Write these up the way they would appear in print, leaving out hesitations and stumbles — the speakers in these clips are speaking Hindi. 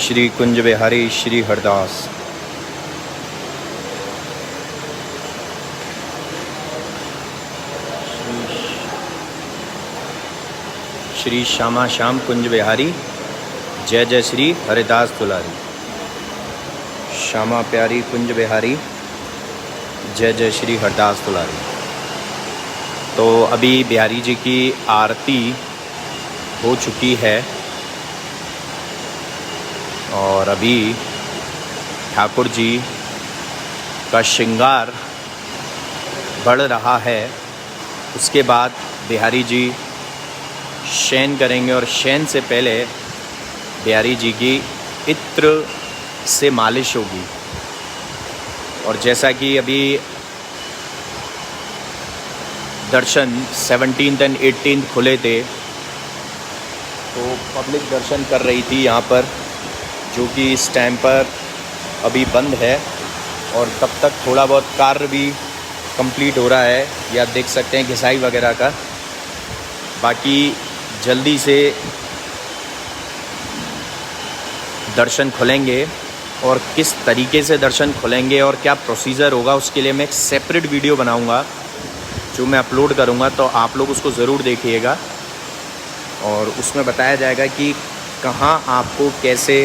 श्री कुंज बिहारी श्री हरदास। श्री श्यामा श्याम कुंज बिहारी जय जय श्री हरिदास दुलारी। श्यामा प्यारी कुंज बिहारी जय जय श्री हरदास दुलारी। तो अभी बिहारी जी की आरती हो चुकी है और अभी ठाकुर जी का श्रृंगार बढ़ रहा है। उसके बाद बिहारी जी शयन करेंगे और शयन से पहले बिहारी जी की इत्र से मालिश होगी। और जैसा कि अभी दर्शन 17th and 18th खुले थे तो पब्लिक दर्शन कर रही थी यहाँ पर, जो कि इस टाइम पर अभी बंद है। और तब तक थोड़ा बहुत कार्य भी कंप्लीट हो रहा है, या देख सकते हैं घिसाई वगैरह का। बाकी जल्दी से दर्शन खुलेंगे और किस तरीके से दर्शन खुलेंगे और क्या प्रोसीजर होगा उसके लिए मैं एक सेपरेट वीडियो बनाऊंगा जो मैं अपलोड करूंगा, तो आप लोग उसको ज़रूर देखिएगा। और उसमें बताया जाएगा कि कहाँ आपको कैसे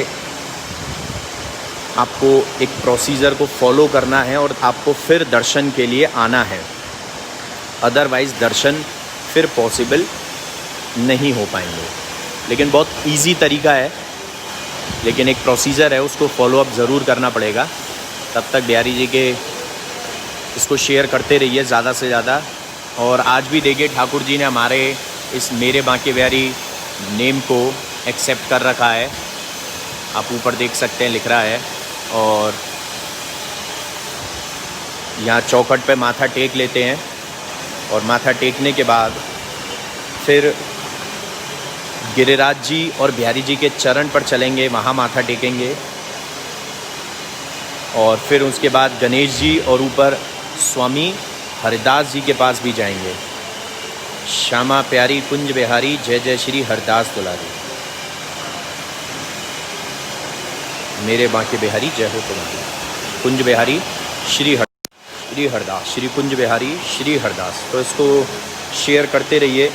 आपको एक प्रोसीजर को फॉलो करना है और आपको फिर दर्शन के लिए आना है। अदरवाइज़ दर्शन फिर पॉसिबल नहीं हो पाएंगे। लेकिन बहुत इजी तरीका है, लेकिन एक प्रोसीजर है, उसको फॉलो अप ज़रूर करना पड़ेगा। तब तक बिहारी जी के इसको शेयर करते रहिए ज़्यादा से ज़्यादा। और आज भी देखिए ठाकुर जी ने हमारे इस मेरे बांके बिहारी नेम को एक्सेप्ट कर रखा है। आप ऊपर देख सकते हैं लिख रहा है। और यहाँ चौखट पे माथा टेक लेते हैं और माथा टेकने के बाद फिर गिरिराज जी और बिहारी जी के चरण पर चलेंगे, वहाँ माथा टेकेंगे। और फिर उसके बाद गणेश जी और ऊपर स्वामी हरिदास जी के पास भी जाएंगे। श्यामा प्यारी कुंज बिहारी जय जय श्री हरदास दुलारी। मेरे बांके बिहारी जय हो तुम्हारी। कुंज बिहारी श्री हरदास, श्री कुंज बिहारी श्री हरदास। तो इसको शेयर करते रहिए,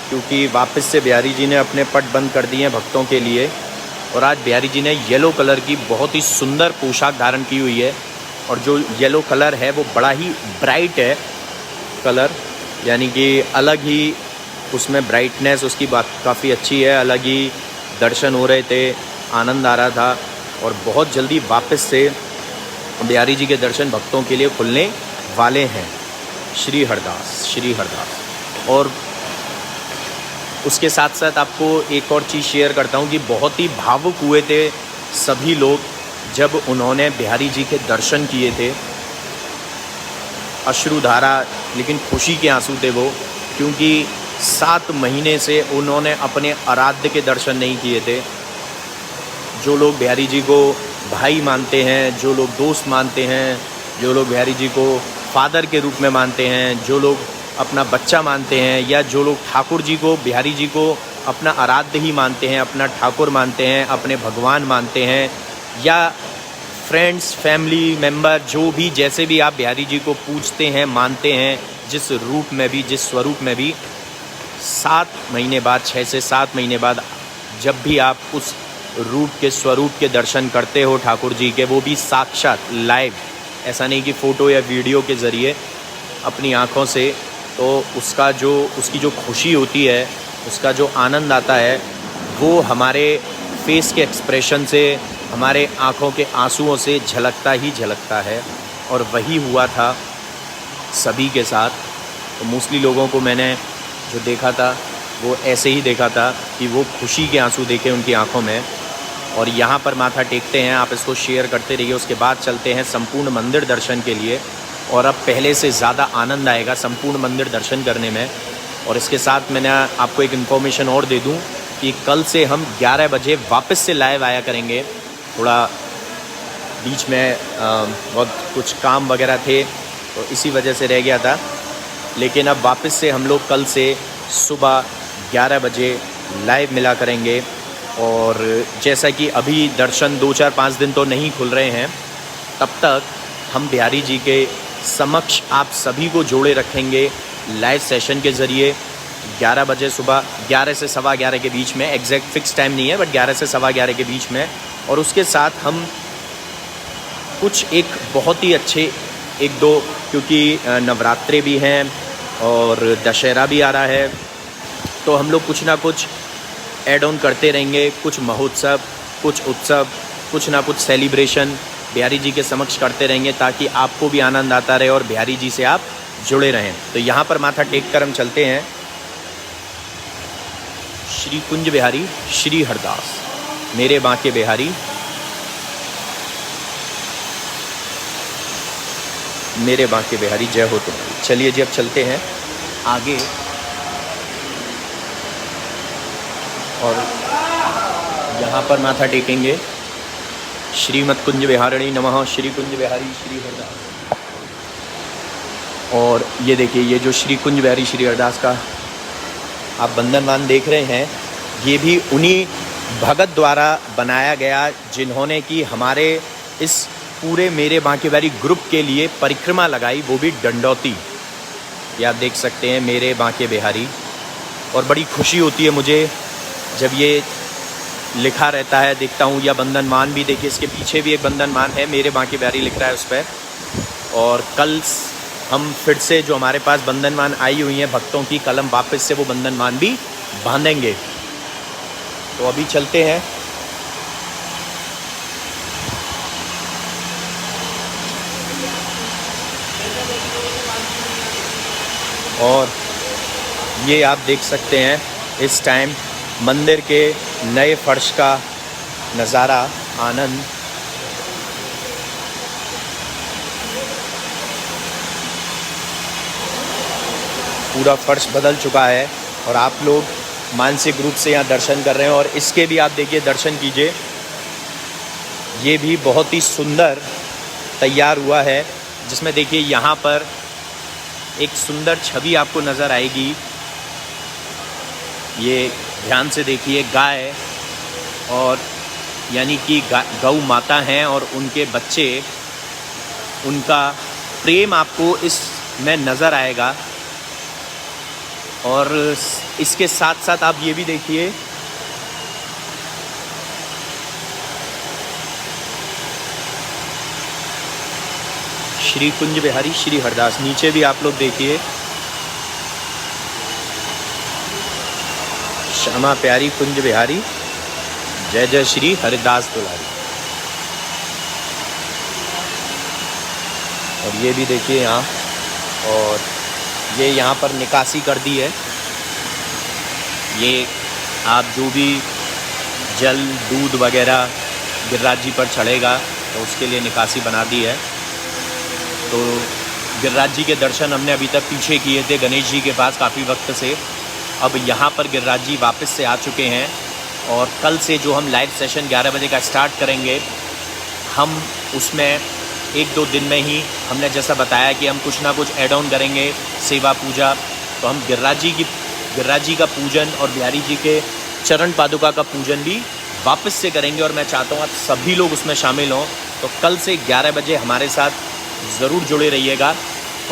क्योंकि वापस से बिहारी जी ने अपने पट बंद कर दिए हैं भक्तों के लिए। और आज बिहारी जी ने येलो कलर की बहुत ही सुंदर पोशाक धारण की हुई है। और जो येलो कलर है वो बड़ा ही ब्राइट है कलर, यानी कि अलग ही उसमें ब्राइटनेस उसकी बात काफ़ी अच्छी है। अलग ही दर्शन हो रहे थे, आनंद आ रहा था। और बहुत जल्दी वापस से बिहारी जी के दर्शन भक्तों के लिए खुलने वाले हैं। श्री हरदास श्री हरदास। और उसके साथ साथ आपको एक और चीज़ शेयर करता हूँ कि बहुत ही भावुक हुए थे सभी लोग जब उन्होंने बिहारी जी के दर्शन किए थे। अश्रुधारा, लेकिन खुशी के आंसू थे वो, क्योंकि 7 महीने से उन्होंने अपने आराध्य के दर्शन नहीं किए थे। जो लोग बिहारी जी को भाई मानते हैं, जो लोग दोस्त मानते हैं, जो लोग बिहारी जी को फादर के रूप में मानते हैं, जो लोग अपना बच्चा मानते हैं, या जो लोग ठाकुर जी को बिहारी जी को अपना आराध्य ही मानते हैं, अपना ठाकुर मानते हैं, अपने भगवान मानते हैं, या फ्रेंड्स फैमिली मेम्बर जो भी जैसे भी आप बिहारी जी को पूजते हैं मानते हैं, जिस रूप में भी जिस स्वरूप में भी, 7 महीने बाद 6 से 7 महीने बाद जब भी आप उस रूप के स्वरूप के दर्शन करते हो ठाकुर जी के, वो भी साक्षात लाइव, ऐसा नहीं कि फ़ोटो या वीडियो के ज़रिए, अपनी आँखों से, तो उसकी जो खुशी होती है, उसका जो आनंद आता है, वो हमारे फेस के एक्सप्रेशन से, हमारे आँखों के आंसुओं से झलकता ही झलकता है। और वही हुआ था सभी के साथ। तो मोस्टली लोगों को मैंने जो देखा था वो ऐसे ही देखा था कि वो खुशी के आंसू देखे उनकी आंखों में। और यहाँ पर माथा टेकते हैं, आप इसको शेयर करते रहिए। उसके बाद चलते हैं संपूर्ण मंदिर दर्शन के लिए, और अब पहले से ज़्यादा आनंद आएगा संपूर्ण मंदिर दर्शन करने में। और इसके साथ मैंने आपको एक इन्फॉर्मेशन और दे दूँ कि कल से हम 11 बजे वापस से लाइव आया करेंगे। थोड़ा बीच में बहुत कुछ काम वगैरह थे तो इसी वजह से रह गया था, लेकिन अब वापस से हम लोग कल से सुबह 11 बजे लाइव मिला करेंगे। और जैसा कि अभी दर्शन 2-4-5 दिन तो नहीं खुल रहे हैं, तब तक हम बिहारी जी के समक्ष आप सभी को जोड़े रखेंगे लाइव सेशन के ज़रिए। 11 बजे सुबह, 11 से 11:15 के बीच में, एग्जैक्ट फिक्स टाइम नहीं है बट 11 से 11:15 के बीच में। और उसके साथ हम कुछ एक बहुत ही अच्छे 1-2, क्योंकि नवरात्रे भी हैं और दशहरा भी आ रहा है, तो हम लोग कुछ ना कुछ ऐड ऑन करते रहेंगे। कुछ महोत्सव, कुछ उत्सव, कुछ ना कुछ सेलिब्रेशन बिहारी जी के समक्ष करते रहेंगे, ताकि आपको भी आनंद आता रहे और बिहारी जी से आप जुड़े रहें। तो यहाँ पर माथा टेक कर हम चलते हैं। श्री कुंज बिहारी श्री हरदास, मेरे बांके बिहारी, मेरे बांके बिहारी, जय हो तुम्हारी। चलिए जी, अब चलते हैं आगे और यहाँ पर माथा टेकेंगे। श्रीमद कुंज बिहारिणी नमः, श्री कुंज बिहारी श्री हरदास। और ये देखिए, ये जो श्री कुंज बिहारी श्री हरदास का आप बंधनवान देख रहे हैं, ये भी उन्हीं भगत द्वारा बनाया गया जिन्होंने कि हमारे इस पूरे मेरे बांके बिहारी ग्रुप के लिए परिक्रमा लगाई, वो भी दंडौती। ये आप देख सकते हैं, मेरे बांके बिहारी। और बड़ी खुशी होती है मुझे जब ये लिखा रहता है, देखता हूँ। या बंधनमान भी देखिए, इसके पीछे भी एक बंधनमान है, मेरे बांके बिहारी लिख रहा है उस पर। और कल हम फिर से जो हमारे पास बंधनमान आई हुई हैं भक्तों की, कलम वापस से वो बंधनमान भी बांधेंगे। तो अभी चलते हैं। और ये आप देख सकते हैं इस टाइम मंदिर के नए फर्श का नज़ारा, आनंद। पूरा फर्श बदल चुका है और आप लोग मानसिक रूप से यहाँ दर्शन कर रहे हैं। और इसके भी आप देखिए, दर्शन कीजिए, ये भी बहुत ही सुंदर तैयार हुआ है, जिसमें देखिए यहाँ पर एक सुंदर छवि आपको नज़र आएगी। ये ध्यान से देखिए, गाय और यानी कि गौ माता हैं और उनके बच्चे, उनका प्रेम आपको इसमें नज़र आएगा। और इसके साथ साथ आप ये भी देखिए, श्री कुंज बिहारी श्री हरदास। नीचे भी आप लोग देखिए, श्यामा प्यारी कुंज बिहारी, जय जय श्री हरिदास दुलारी। और ये भी देखिए यहाँ, और ये यहाँ पर निकासी कर दी है। ये आप जो भी जल दूध वगैरह गिरिराज जी पर चढ़ेगा तो उसके लिए निकासी बना दी है। तो गिरिराज जी के दर्शन हमने अभी तक पीछे किए थे गणेश जी के पास काफ़ी वक्त से। अब यहाँ पर गिरिराज जी वापस से आ चुके हैं और कल से जो हम लाइव सेशन 11 बजे का स्टार्ट करेंगे, हम उसमें 1-2 दिन में ही हमने जैसा बताया कि हम कुछ ना कुछ ऐड ऑन करेंगे, सेवा पूजा। तो हम गिरिराज जी का पूजन और बिहारी जी के चरण पादुका का पूजन भी वापस से करेंगे। और मैं चाहता हूँ आप सभी लोग उसमें शामिल हों। तो कल से 11 बजे हमारे साथ ज़रूर जुड़े रहिएगा।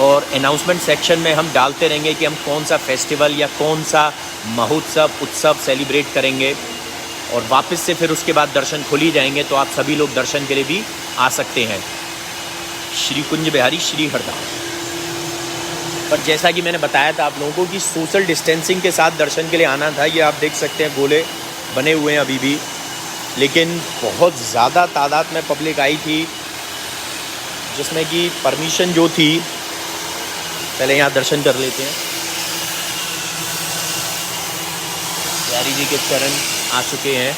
और अनाउंसमेंट सेक्शन में हम डालते रहेंगे कि हम कौन सा फेस्टिवल या कौन सा महोत्सव उत्सव सेलिब्रेट करेंगे। और वापस से फिर उसके बाद दर्शन खुल ही जाएंगे, तो आप सभी लोग दर्शन के लिए भी आ सकते हैं। श्री कुंज बिहारी श्री हरदास। पर जैसा कि मैंने बताया था आप लोगों को कि सोशल डिस्टेंसिंग के साथ दर्शन के लिए आना था। ये आप देख सकते हैं, गोले बने हुए हैं अभी भी, लेकिन बहुत ज़्यादा तादाद में पब्लिक आई थी, जिसमें कि परमिशन जो थी, पहले यहाँ दर्शन कर लेते हैं। बिहारी जी के चरण आ चुके हैं।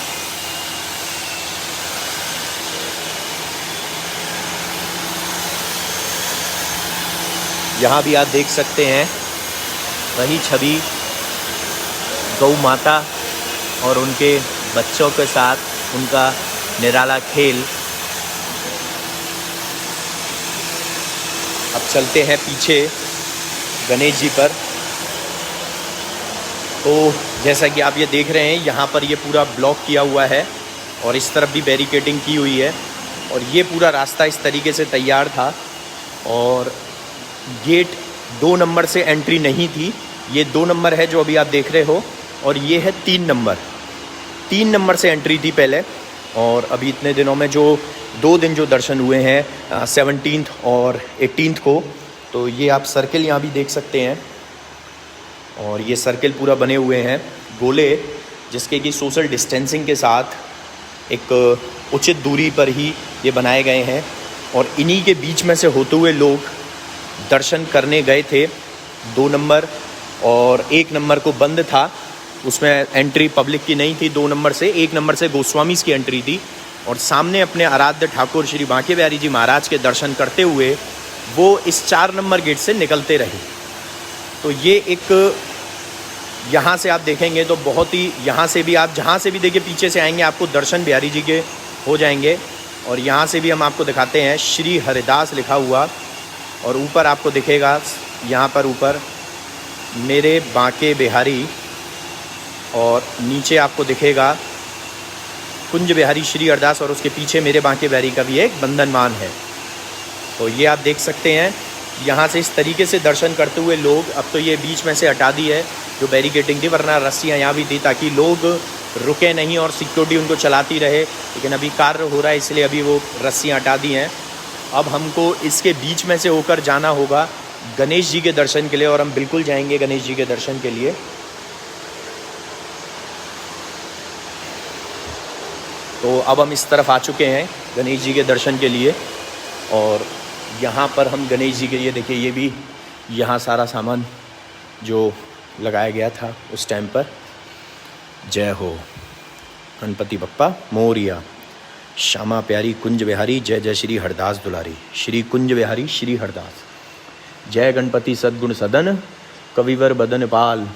यहाँ भी आप देख सकते हैं वही छवि, गौ माता और उनके बच्चों के साथ उनका निराला खेल। अब चलते हैं पीछे गणेश जी पर। तो जैसा कि आप ये देख रहे हैं, यहाँ पर ये पूरा ब्लॉक किया हुआ है और इस तरफ भी बैरिकेडिंग की हुई है और ये पूरा रास्ता इस तरीके से तैयार था। और गेट 2 नंबर से एंट्री नहीं थी, ये 2 नंबर है जो अभी आप देख रहे हो, और ये है 3 नंबर। 3 नंबर से एंट्री थी पहले। और अभी इतने दिनों में जो 2 दिन जो दर्शन हुए हैं 17th और 18th को, तो ये आप सर्किल यहाँ भी देख सकते हैं। और ये सर्किल पूरा बने हुए हैं गोले, जिसके कि सोशल डिस्टेंसिंग के साथ एक उचित दूरी पर ही ये बनाए गए हैं। और इन्हीं के बीच में से होते हुए लोग दर्शन करने गए थे। 2 नंबर और 1 नंबर को बंद था, उसमें एंट्री पब्लिक की नहीं थी 2 नंबर से। 1 नंबर से गोस्वामीज़ की एंट्री थी और सामने अपने आराध्य ठाकुर श्री बांके बिहारी जी महाराज के दर्शन करते हुए वो इस 4 नंबर गेट से निकलते रहे। तो ये एक, यहाँ से आप देखेंगे तो बहुत ही, यहाँ से भी आप जहाँ से भी देखिए पीछे से आएंगे आपको दर्शन बिहारी जी के हो जाएंगे। और यहाँ से भी हम आपको दिखाते हैं श्री हरिदास लिखा हुआ, और ऊपर आपको दिखेगा यहाँ पर ऊपर मेरे बांके बिहारी, और नीचे आपको दिखेगा कुंज बिहारी श्री हरदास, और उसके पीछे मेरे बांके बिहारी का भी एक बंधनमान है। तो ये आप देख सकते हैं, यहाँ से इस तरीके से दर्शन करते हुए लोग, अब तो ये बीच में से हटा दी है जो बैरिकेडिंग थी, वरना रस्सियाँ यहाँ भी थी ताकि लोग रुके नहीं और सिक्योरिटी उनको चलाती रहे। लेकिन अभी कार्य हो रहा है इसलिए अभी वो रस्सियाँ हटा दी हैं। अब हमको इसके बीच में से होकर जाना होगा गणेश जी के दर्शन के लिए, और हम बिल्कुल जाएंगे गणेश जी के दर्शन के लिए। तो अब हम इस तरफ आ चुके हैं गणेश जी के दर्शन के लिए, और यहाँ पर हम गणेश जी के लिए, देखिए ये भी यहाँ सारा सामान जो लगाया गया था उस टाइम पर। जय हो गणपति बप्पा मोरिया, श्यामा प्यारी कुंज बिहारी, जय जय श्री हरदास दुलारी, श्री कुंज बिहारी श्री हरदास। जय गणपति सद्गुण सदन, कविवर बदन पाल,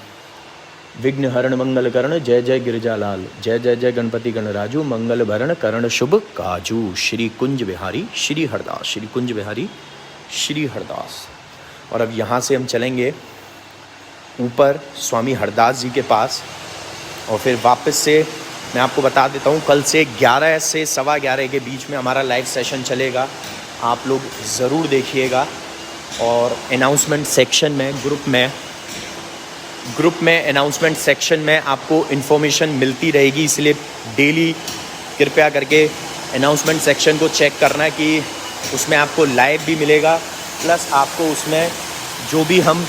विघ्न हरण मंगल करण, जय जय गिरजा लाल, जय जय जय गणपति गणराजू, मंगल भरण करण शुभ काजू, श्री कुंज बिहारी श्री हरदास, श्री कुंज बिहारी श्री हरदास। और अब यहाँ से हम चलेंगे ऊपर स्वामी हरदास जी के पास, और फिर वापस से मैं आपको बता देता हूँ, कल से 11 से 11:15 के बीच में हमारा लाइव सेशन चलेगा, आप लोग ज़रूर देखिएगा। और अनाउंसमेंट सेक्शन में ग्रुप में अनाउंसमेंट सेक्शन में आपको इन्फॉर्मेशन मिलती रहेगी, इसलिए डेली कृपया करके अनाउंसमेंट सेक्शन को चेक करना कि उसमें आपको लाइव भी मिलेगा, प्लस आपको उसमें जो भी हम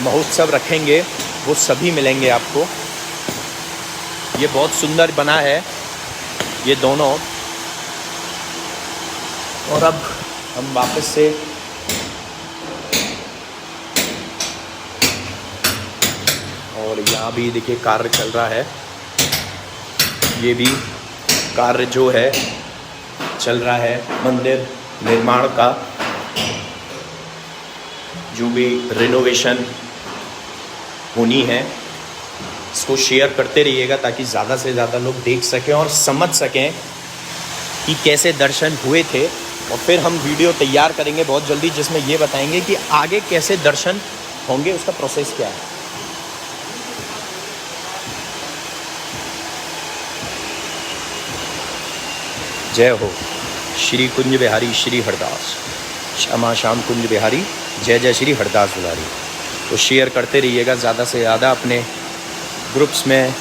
महोत्सव रखेंगे वो सभी मिलेंगे आपको। ये बहुत सुंदर बना है ये दोनों। और अब हम वापस से और यहाँ भी देखिए कार्य चल रहा है, ये भी कार्य जो है चल रहा है मंदिर निर्माण का, जो भी रिनोवेशन होनी है इसको शेयर करते रहिएगा ताकि ज़्यादा से ज़्यादा लोग देख सकें और समझ सकें कि कैसे दर्शन हुए थे। और फिर हम वीडियो तैयार करेंगे बहुत जल्दी जिसमें ये बताएंगे कि आगे कैसे दर्शन होंगे, उसका प्रोसेस क्या है। जय हो श्री कुंज बिहारी श्री हरदास, श्यामा श्याम कुंज बिहारी, जय जय श्री हरदास दुलारी। तो शेयर करते रहिएगा ज़्यादा से ज़्यादा अपने ग्रुप्स में,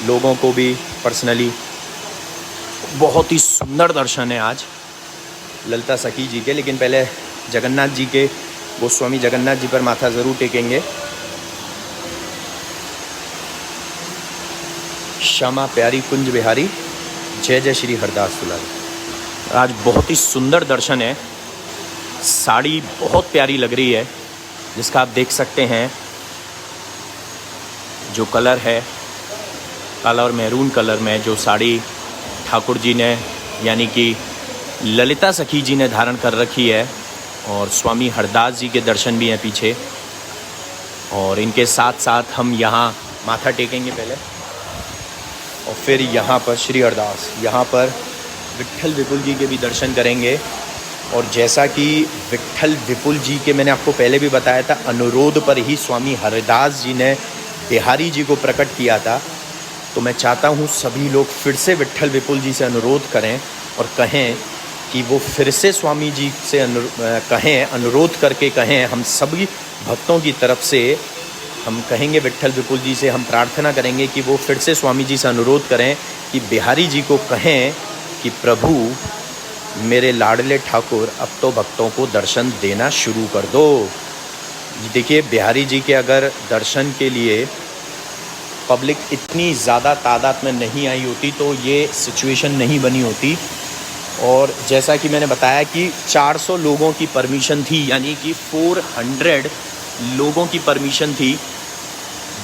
लोगों को भी पर्सनली। बहुत ही सुंदर दर्शन है आज ललिता सखी जी के, लेकिन पहले जगन्नाथ जी के, गोस्वामी जगन्नाथ जी पर माथा ज़रूर टेकेंगे। श्यामा प्यारी कुंज बिहारी, जय जय श्री हरदास दुलारी। आज बहुत ही सुंदर दर्शन है, साड़ी बहुत प्यारी लग रही है जिसका आप देख सकते हैं, जो कलर है काला और मैरून कलर में जो साड़ी ठाकुर जी ने यानी कि ललिता सखी जी ने धारण कर रखी है, और स्वामी हरदास जी के दर्शन भी हैं पीछे। और इनके साथ साथ हम यहाँ माथा टेकेंगे पहले, और फिर यहाँ पर श्री हरदास, यहाँ पर विट्ठल विपुल जी के भी दर्शन करेंगे। और जैसा कि विट्ठल विपुल जी के मैंने आपको पहले भी बताया था, अनुरोध पर ही स्वामी हरदास जी ने बिहारी जी को प्रकट किया था तो मैं चाहता हूँ सभी लोग फिर से विट्ठल विपुल जी से अनुरोध करें और कहें कि वो फिर से स्वामी जी से अनुरोध करके कहें, हम सभी भक्तों की तरफ से हम कहेंगे विट्ठल विपुल जी से, हम प्रार्थना करेंगे कि वो फिर से स्वामी जी से अनुरोध करें कि बिहारी जी को कहें कि प्रभु मेरे लाडले ठाकुर अब तो भक्तों को दर्शन देना शुरू कर दो। देखिए बिहारी जी के अगर दर्शन के लिए पब्लिक इतनी ज़्यादा तादाद में नहीं आई होती तो ये सिचुएशन नहीं बनी होती। और जैसा कि मैंने बताया कि 400 लोगों की परमिशन थी, यानी कि 400 लोगों की परमिशन थी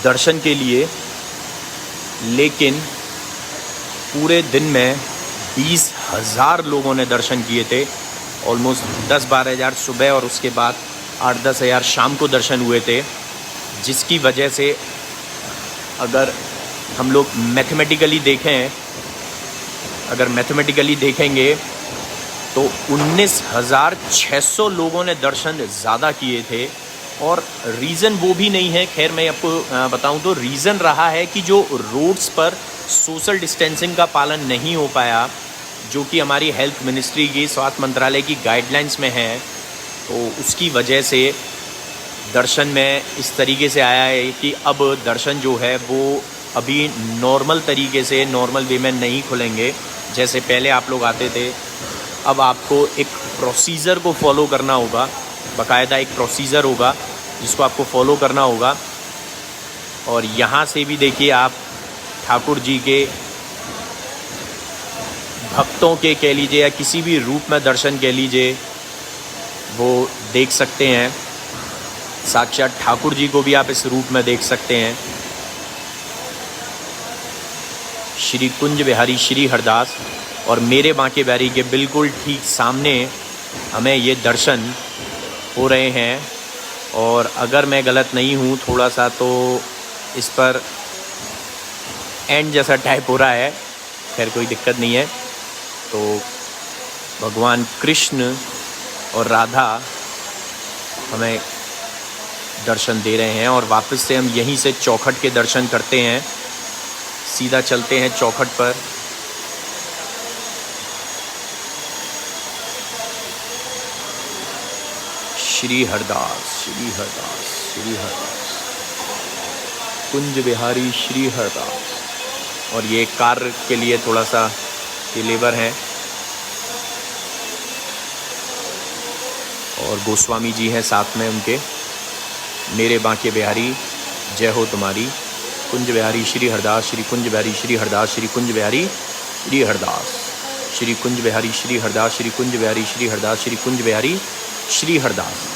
दर्शन के लिए, लेकिन पूरे दिन में 20,000 लोगों ने दर्शन किए थे। ऑलमोस्ट 10-12 हज़ार सुबह और उसके बाद 8-10 हज़ार शाम को दर्शन हुए थे, जिसकी वजह से अगर हम लोग मैथमेटिकली देखेंगे तो 19,600 लोगों ने दर्शन ज़्यादा किए थे। और रीज़न वो भी नहीं है, खैर मैं आपको बताऊं तो रीज़न रहा है कि जो रोड्स पर सोशल डिस्टेंसिंग का पालन नहीं हो पाया, जो कि हमारी हेल्थ मिनिस्ट्री की, स्वास्थ्य मंत्रालय की गाइडलाइंस में है, तो उसकी वजह से दर्शन में इस तरीके से आया है कि अब दर्शन जो है वो अभी नॉर्मल तरीके से, नॉर्मल वे में नहीं खुलेंगे जैसे पहले आप लोग आते थे। अब आपको एक प्रोसीजर को फॉलो करना होगा, बाकायदा एक प्रोसीजर होगा जिसको आपको फॉलो करना होगा। और यहाँ से भी देखिए आप ठाकुर जी के भक्तों के कह लीजिए या किसी भी रूप में दर्शन कह लीजिए, वो देख सकते हैं। साक्षात ठाकुर जी को भी आप इस रूप में देख सकते हैं। श्री कुंज बिहारी श्री हरदास और मेरे बांके बिहारी के बिल्कुल ठीक सामने हमें ये दर्शन हो रहे हैं। और अगर मैं गलत नहीं हूँ थोड़ा सा, तो इस पर एंड जैसा टाइप हो रहा है, खैर कोई दिक्कत नहीं है। तो भगवान कृष्ण और राधा हमें दर्शन दे रहे हैं और वापस से हम यहीं से चौखट के दर्शन करते हैं, सीधा चलते हैं चौखट पर। श्री हरदास श्री हरदास श्री हरदास, कुंज बिहारी श्री हरदास। और ये कार्य के लिए थोड़ा सा ये लेबर हैं और गोस्वामी जी हैं साथ में उनके। मेरे बांके बिहारी जय हो तुम्हारी, कुंज बिहारी श्री हरदास, श्री कुंज बिहारी श्री हरदास, श्री कुंज बिहारी श्री हरदास, श्री कुंज बिहारी श्री हरदास, श्री कुंज बिहारी श्री हरदास, श्री कुंज बिहारी श्री हरदास।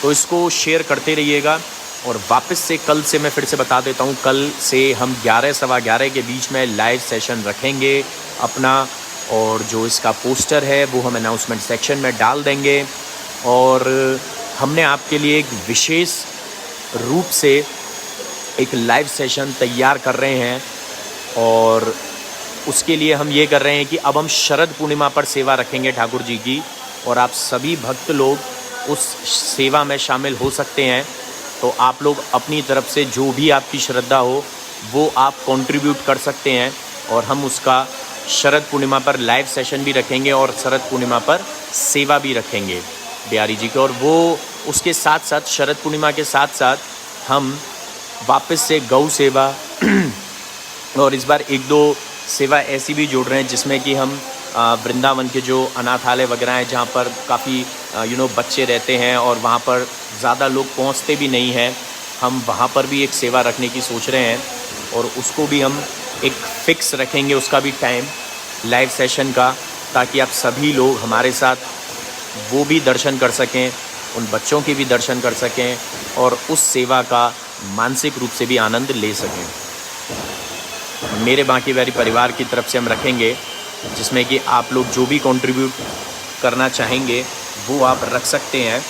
तो इसको शेयर करते रहिएगा। और वापस से कल से मैं फिर से बता देता हूँ, कल से हम 11-11:15 के बीच में लाइव सेशन रखेंगे अपना, और जो इसका पोस्टर है वो हम अनाउंसमेंट सेक्शन में डाल देंगे। और हमने आपके लिए एक विशेष रूप से एक लाइव सेशन तैयार कर रहे हैं, और उसके लिए हम ये कर रहे हैं कि अब हम शरद पूर्णिमा पर सेवा रखेंगे ठाकुर जी की, और आप सभी भक्त लोग उस सेवा में शामिल हो सकते हैं। तो आप लोग अपनी तरफ से जो भी आपकी श्रद्धा हो वो आप कंट्रीब्यूट कर सकते हैं, और हम उसका शरद पूर्णिमा पर लाइव सेशन भी रखेंगे और शरद पूर्णिमा पर सेवा भी रखेंगे बिहारी जी के। और वो उसके साथ साथ शरद पूर्णिमा के साथ साथ हम वापस से गौ सेवा और इस बार 1-2 सेवा ऐसी भी जोड़ रहे हैं जिसमें कि हम वृंदावन के जो अनाथालय वगैरह हैं, जहाँ पर काफ़ी बच्चे रहते हैं और वहाँ पर ज़्यादा लोग पहुँचते भी नहीं हैं, हम वहाँ पर भी एक सेवा रखने की सोच रहे हैं। और उसको भी हम एक फ़िक्स रखेंगे, उसका भी टाइम लाइव सेशन का, ताकि आप सभी लोग हमारे साथ वो भी दर्शन कर सकें, उन बच्चों के भी दर्शन कर सकें और उस सेवा का मानसिक रूप से भी आनंद ले सकें। मेरे बांके बिहारी परिवार की तरफ से हम रखेंगे, जिसमें कि आप लोग जो भी कंट्रीब्यूट करना चाहेंगे वो आप रख सकते हैं।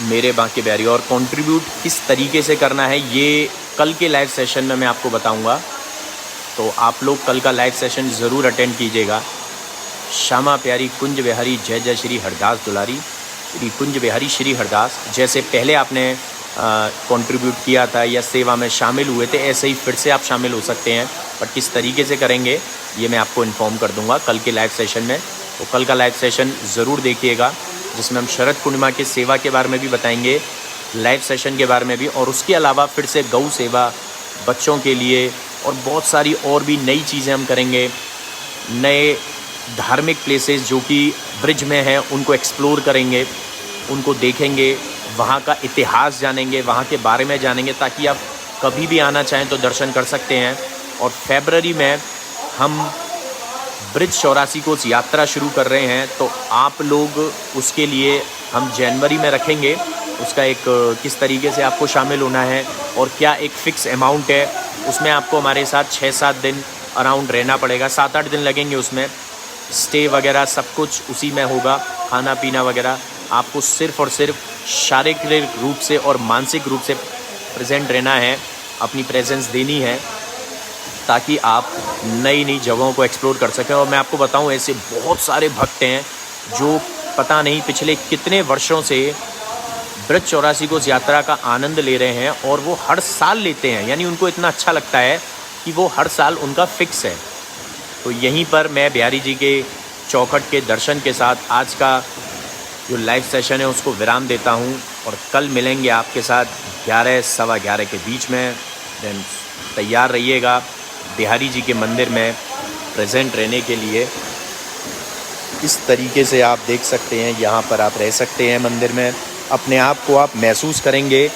मेरे बांके बिहारी, और कंट्रीब्यूट किस तरीके से करना है ये कल के लाइव सेशन में मैं आपको बताऊंगा। तो आप लोग कल का लाइव सेशन ज़रूर अटेंड कीजिएगा। श्यामा प्यारी कुंज बिहारी जय जय श्री हरदास दुलारी, श्री कुंज बिहारी श्री हरदास। जैसे पहले आपने कंट्रीब्यूट किया था या सेवा में शामिल हुए थे, ऐसे ही फिर से आप शामिल हो सकते हैं। बट किस तरीके से करेंगे ये मैं आपको इन्फॉर्म कर दूंगा कल के लाइव सेशन में। तो कल का लाइव सेशन ज़रूर देखिएगा, जिसमें हम शरद पूर्णिमा के सेवा के बारे में भी बताएंगे, लाइव सेशन के बारे में भी, और उसके अलावा फिर से गौ सेवा बच्चों के लिए और बहुत सारी और भी नई चीज़ें हम करेंगे। नए धार्मिक प्लेसेस जो कि ब्रिज में हैं उनको एक्सप्लोर करेंगे, उनको देखेंगे, वहाँ का इतिहास जानेंगे, वहाँ के बारे में जानेंगे, ताकि आप कभी भी आना चाहें तो दर्शन कर सकते हैं। और फरवरी में हम ब्रिज 84 कोस यात्रा शुरू कर रहे हैं, तो आप लोग उसके लिए हम जनवरी में रखेंगे उसका एक किस तरीके से आपको शामिल होना है और क्या एक फ़िक्स अमाउंट है। उसमें आपको हमारे साथ 6-7 दिन अराउंड रहना पड़ेगा, 7-8 दिन लगेंगे उसमें। स्टे वगैरह सब कुछ उसी में होगा, खाना पीना वगैरह। आपको सिर्फ़ और सिर्फ शारीरिक रूप से और मानसिक रूप से प्रेजेंट रहना है, अपनी प्रेजेंस देनी है, ताकि आप नई नई जगहों को एक्सप्लोर कर सकें। और मैं आपको बताऊं, ऐसे बहुत सारे भक्त हैं जो पता नहीं पिछले कितने वर्षों से ब्रिज 84 कोस यात्रा का आनंद ले रहे हैं, और वो हर साल लेते हैं, यानी उनको इतना अच्छा लगता है कि वो हर साल उनका फिक्स है। तो यहीं पर मैं बिहारी जी के चौखट के दर्शन के साथ आज का जो लाइव सेशन है उसको विराम देता हूं, और कल मिलेंगे आपके साथ 11-11:15 के बीच में। देन तैयार रहिएगा बिहारी जी के मंदिर में प्रेजेंट रहने के लिए। इस तरीके से आप देख सकते हैं, यहाँ पर आप रह सकते हैं मंदिर में, अपने आप को आप महसूस करेंगे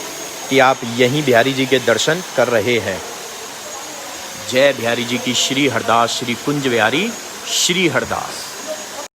कि आप यहीं बिहारी जी के दर्शन कर रहे हैं। जय बिहारी जी की। श्री हरदास, श्री कुंज बिहारी, श्री हरदास।